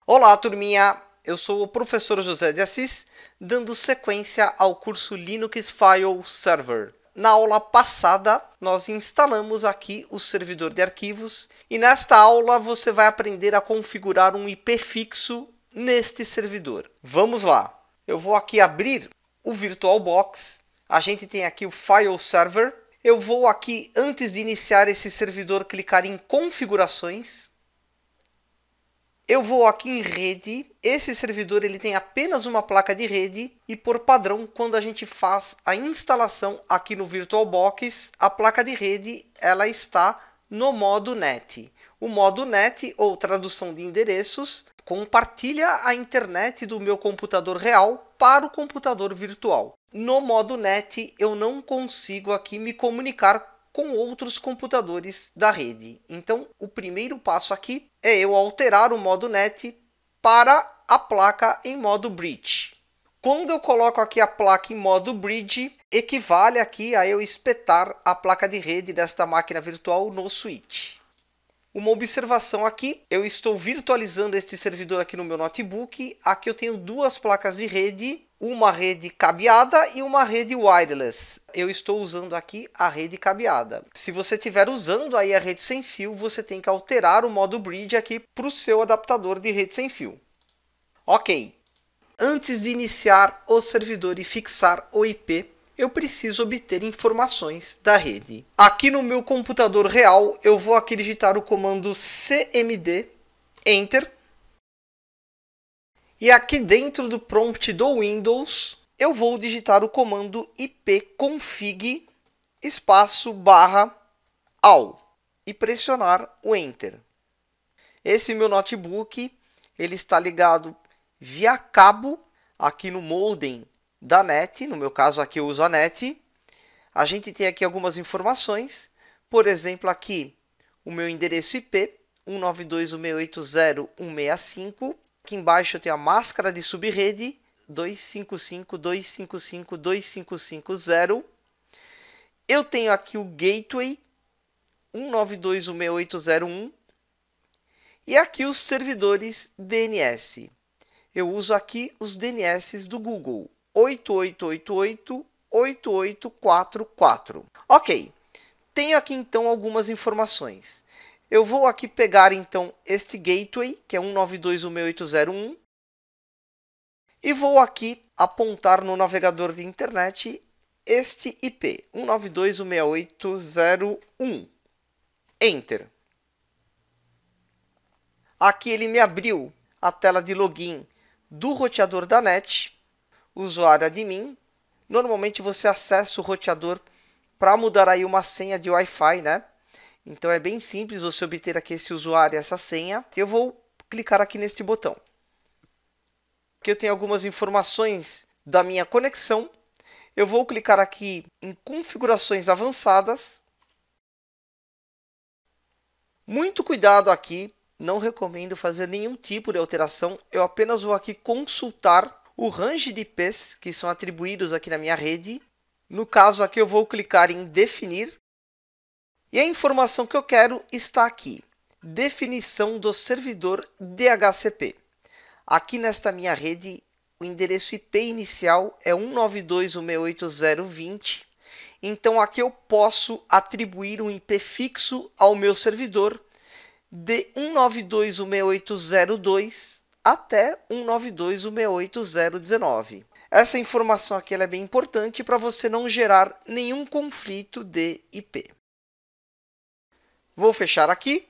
Olá, turminha! Eu sou o professor José de Assis, dando sequência ao curso Linux File Server. Na aula passada, nós instalamos aqui o servidor de arquivos e nesta aula você vai aprender a configurar um IP fixo neste servidor. Vamos lá! Eu vou aqui abrir o VirtualBox. A gente tem aqui o File Server. Eu vou aqui, antes de iniciar esse servidor, clicar em Configurações. Eu vou aqui em rede. Esse servidor ele tem apenas uma placa de rede e por padrão, quando a gente faz a instalação aqui no VirtualBox, a placa de rede ela está no modo NET. O modo NET, ou tradução de endereços, compartilha a internet do meu computador real para o computador virtual. No modo NET eu não consigo aqui me comunicar com outros computadores da rede. Então, o primeiro passo aqui é eu alterar o modo NET para a placa em modo Bridge. Quando eu coloco aqui a placa em modo Bridge, equivale aqui a eu espetar a placa de rede desta máquina virtual no switch. Uma observação aqui, eu estou virtualizando este servidor aqui no meu notebook. Aqui eu tenho duas placas de rede, uma rede cabeada e uma rede wireless. Eu estou usando aqui a rede cabeada. Se você estiver usando aí a rede sem fio, você tem que alterar o modo Bridge aqui para o seu adaptador de rede sem fio. Ok. Antes de iniciar o servidor e fixar o IP, eu preciso obter informações da rede. Aqui no meu computador real, eu vou aqui digitar o comando cmd, Enter. E aqui dentro do prompt do Windows, eu vou digitar o comando ipconfig espaço barra all e pressionar o Enter. Esse meu notebook ele está ligado via cabo aqui no modem da NET, no meu caso aqui eu uso a NET. A gente tem aqui algumas informações, por exemplo aqui o meu endereço IP 192.168.0.165. Aqui embaixo eu tenho a máscara de subrede 255.255.255.0. Eu tenho aqui o gateway 192.168.0.1 e aqui os servidores DNS. Eu uso aqui os DNS do Google 8888, 8844. Ok, tenho aqui então algumas informações. Eu vou aqui pegar então este gateway, que é 192.168.0.1, e vou aqui apontar no navegador de internet este IP, 192.168.0.1. Enter. Aqui ele me abriu a tela de login do roteador da NET, usuário admin. Normalmente você acessa o roteador para mudar aí uma senha de Wi-Fi, né? Então é bem simples você obter aqui esse usuário e essa senha. Eu vou clicar aqui neste botão. Aqui eu tenho algumas informações da minha conexão. Eu vou clicar aqui em configurações avançadas. Muito cuidado aqui. Não recomendo fazer nenhum tipo de alteração. Eu apenas vou aqui consultar o range de IPs que são atribuídos aqui na minha rede. No caso aqui eu vou clicar em definir. E a informação que eu quero está aqui. Definição do servidor DHCP. Aqui nesta minha rede, o endereço IP inicial é 192.168.0.20. Então aqui eu posso atribuir um IP fixo ao meu servidor de 192.168.0.2 até 192.168.0.19. Essa informação aqui ela é bem importante para você não gerar nenhum conflito de IP. Vou fechar aqui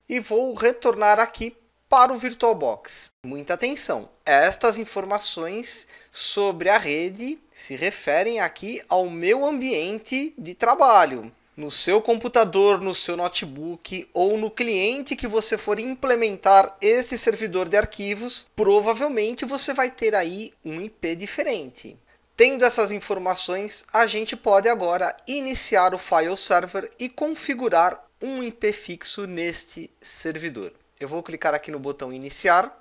e vou retornar aqui para o VirtualBox. Muita atenção! Estas informações sobre a rede se referem aqui ao meu ambiente de trabalho. No seu computador, no seu notebook ou no cliente que você for implementar esse servidor de arquivos, provavelmente você vai ter aí um IP diferente. Tendo essas informações, a gente pode agora iniciar o file server e configurar um IP fixo neste servidor. Eu vou clicar aqui no botão iniciar.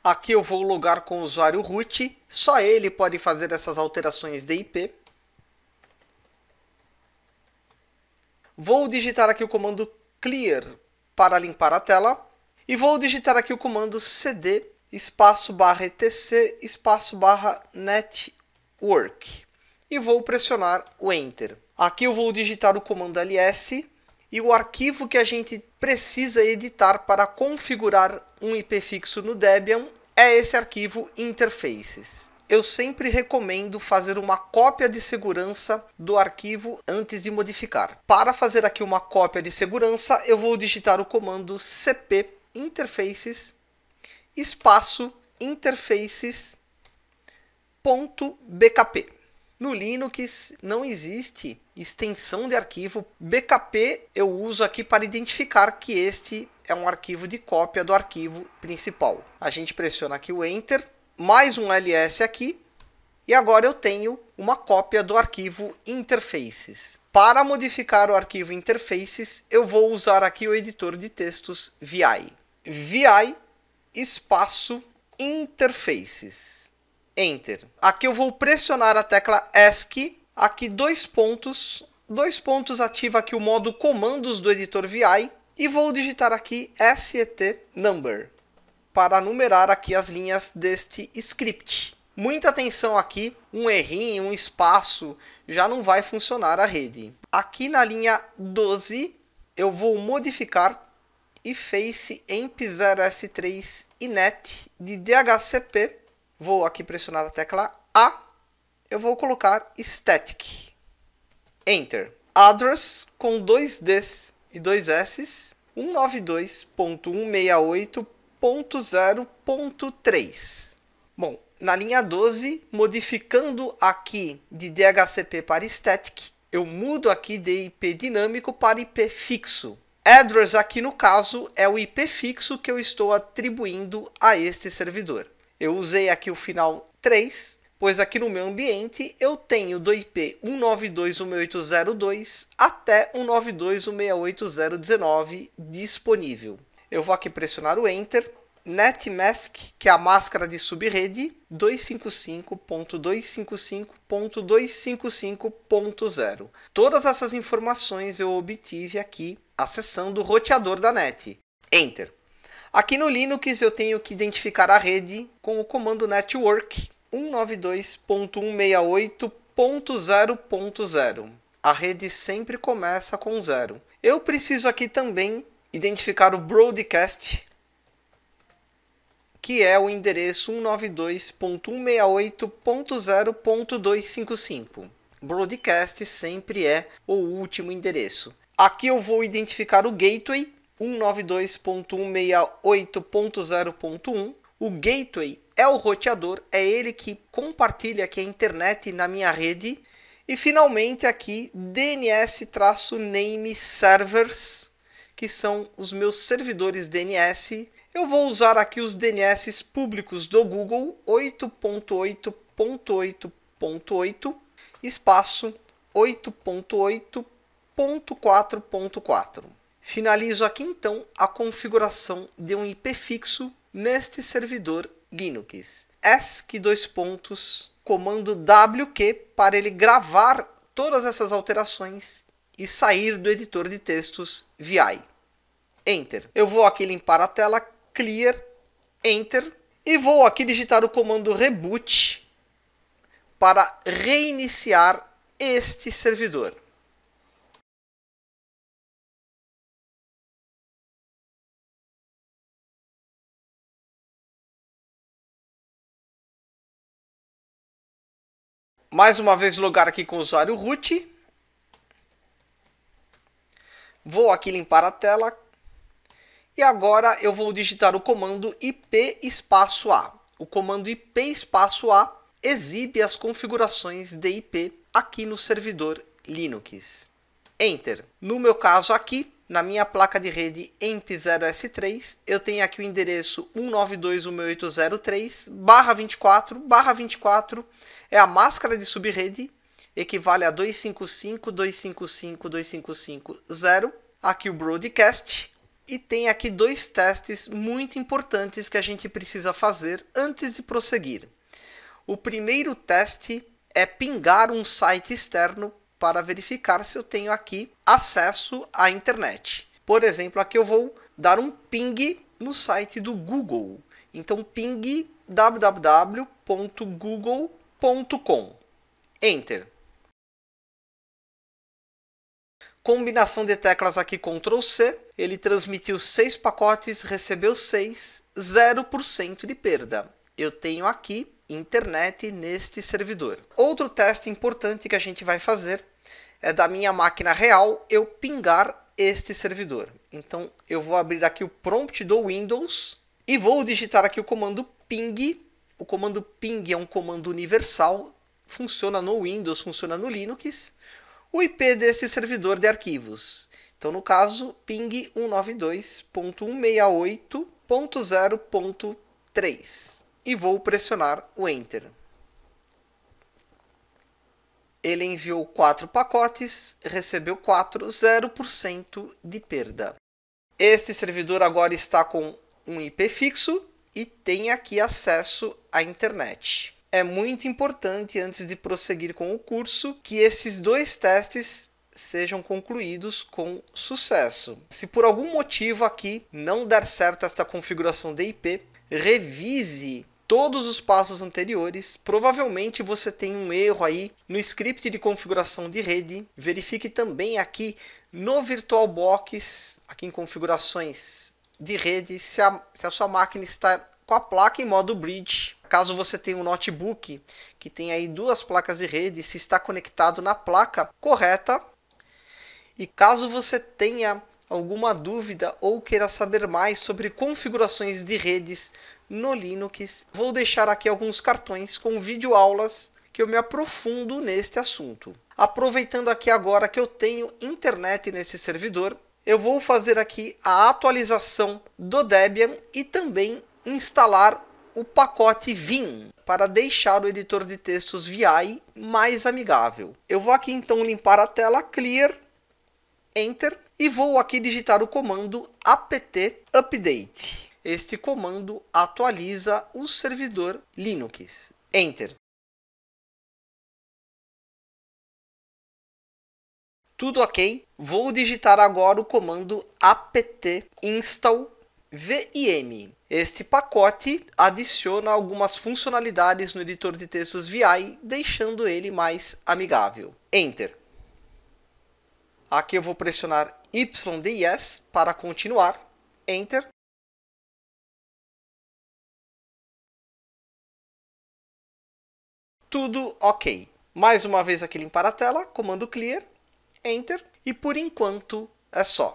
Aqui eu vou logar com o usuário root, só ele pode fazer essas alterações de IP. Vou digitar aqui o comando clear para limpar a tela. E vou digitar aqui o comando cd /etc /network. E vou pressionar o Enter. Aqui eu vou digitar o comando ls. E o arquivo que a gente precisa editar para configurar um IP fixo no Debian é esse arquivo interfaces. Eu sempre recomendo fazer uma cópia de segurança do arquivo antes de modificar. Para fazer aqui uma cópia de segurança, eu vou digitar o comando cp interfaces interfaces.bkp. No Linux não existe extensão de arquivo. BKP eu uso aqui para identificar que este é um arquivo de cópia do arquivo principal. A gente pressiona aqui o Enter, mais um ls aqui, e agora eu tenho uma cópia do arquivo interfaces. Para modificar o arquivo interfaces, eu vou usar aqui o editor de textos VI. VI espaço interfaces. Enter. Aqui eu vou pressionar a tecla ESC. Aqui dois pontos ativa aqui o modo comandos do editor VI. E vou digitar aqui set number para numerar aqui as linhas deste script. Muita atenção aqui, um errinho, um espaço, já não vai funcionar a rede. Aqui na linha 12, eu vou modificar iface emp0s3 inet de DHCP. Vou aqui pressionar a tecla A. Eu vou colocar static. Enter. Address com 2 Ds e 2 Ss. 192.168.0.3. Bom, na linha 12, modificando aqui de DHCP para static, eu mudo aqui de IP dinâmico para IP fixo. Address aqui no caso é o IP fixo que eu estou atribuindo a este servidor. Eu usei aqui o final 3, pois aqui no meu ambiente eu tenho do IP 192.168.0.2 até 192.168.0.19 disponível. Eu vou aqui pressionar o Enter. NetMask, que é a máscara de subrede, 255.255.255.0. Todas essas informações eu obtive aqui acessando o roteador da NET. Enter. Aqui no Linux eu tenho que identificar a rede com o comando network 192.168.0.0. A rede sempre começa com 0. Eu preciso aqui também identificar o broadcast, que é o endereço 192.168.0.255. Broadcast sempre é o último endereço. Aqui eu vou identificar o gateway 192.168.0.1. O gateway é o roteador, é ele que compartilha aqui a internet na minha rede. E finalmente aqui DNS-name servers, que são os meus servidores DNS. Eu vou usar aqui os DNS públicos do Google 8.8.8.8 espaço 8.8.4.4. Finalizo aqui então a configuração de um IP fixo neste servidor Linux. ESC comando WQ para ele gravar todas essas alterações e sair do editor de textos VI. Enter. Eu vou aqui limpar a tela, clear, Enter, e vou aqui digitar o comando reboot para reiniciar este servidor. Mais uma vez logar aqui com o usuário root. Vou aqui limpar a tela. E agora eu vou digitar o comando IP espaço A. O comando IP espaço A exibe as configurações de IP aqui no servidor Linux. Enter. No meu caso aqui, na minha placa de rede EMP0S3, eu tenho aqui o endereço 192.168.0/24. É a máscara de subrede, equivale a 255.255.255.0. Aqui o broadcast. E tem aqui dois testes muito importantes que a gente precisa fazer antes de prosseguir. O primeiro teste é pingar um site externo para verificar se eu tenho aqui acesso à internet. Por exemplo, aqui eu vou dar um ping no site do Google. Então, ping www.google.com. Enter. Combinação de teclas aqui, Ctrl C. Ele transmitiu 6 pacotes, recebeu 6, 0% de perda. Eu tenho aqui internet neste servidor. Outro teste importante que a gente vai fazer é da minha máquina real eu pingar este servidor. Então eu vou abrir aqui o prompt do Windows e vou digitar aqui o comando ping. O comando ping é um comando universal, funciona no Windows, funciona no Linux. O IP desse servidor de arquivos. Então, no caso, ping 192.168.0.3. E vou pressionar o Enter. Ele enviou 4 pacotes, recebeu 4, 0% de perda. Este servidor agora está com um IP fixo e tem aqui acesso à internet. É muito importante, antes de prosseguir com o curso, que esses dois testes sejam concluídos com sucesso. Se por algum motivo aqui não der certo esta configuração de IP, revise todos os passos anteriores. Provavelmente você tem um erro aí no script de configuração de rede. Verifique também aqui no VirtualBox, aqui em configurações de rede, se a sua máquina está com a placa em modo bridge. Caso você tenha um notebook que tem aí 2 placas de rede, se está conectado na placa correta. E caso você tenha alguma dúvida ou queira saber mais sobre configurações de redes no Linux, vou deixar aqui alguns cartões com videoaulas que eu me aprofundo neste assunto. Aproveitando aqui agora que eu tenho internet nesse servidor, eu vou fazer aqui a atualização do Debian e também instalar o pacote Vim para deixar o editor de textos VI mais amigável. Eu vou aqui então limpar a tela, Clear, Enter, e vou aqui digitar o comando apt update. Este comando atualiza o servidor Linux. Enter. Tudo ok. Vou digitar agora o comando apt install vim. Este pacote adiciona algumas funcionalidades no editor de textos VI, deixando ele mais amigável. Enter. Aqui eu vou pressionar Y de Yes para continuar. Enter. Tudo ok. Mais uma vez aqui limpar a tela, comando Clear, Enter. E por enquanto é só.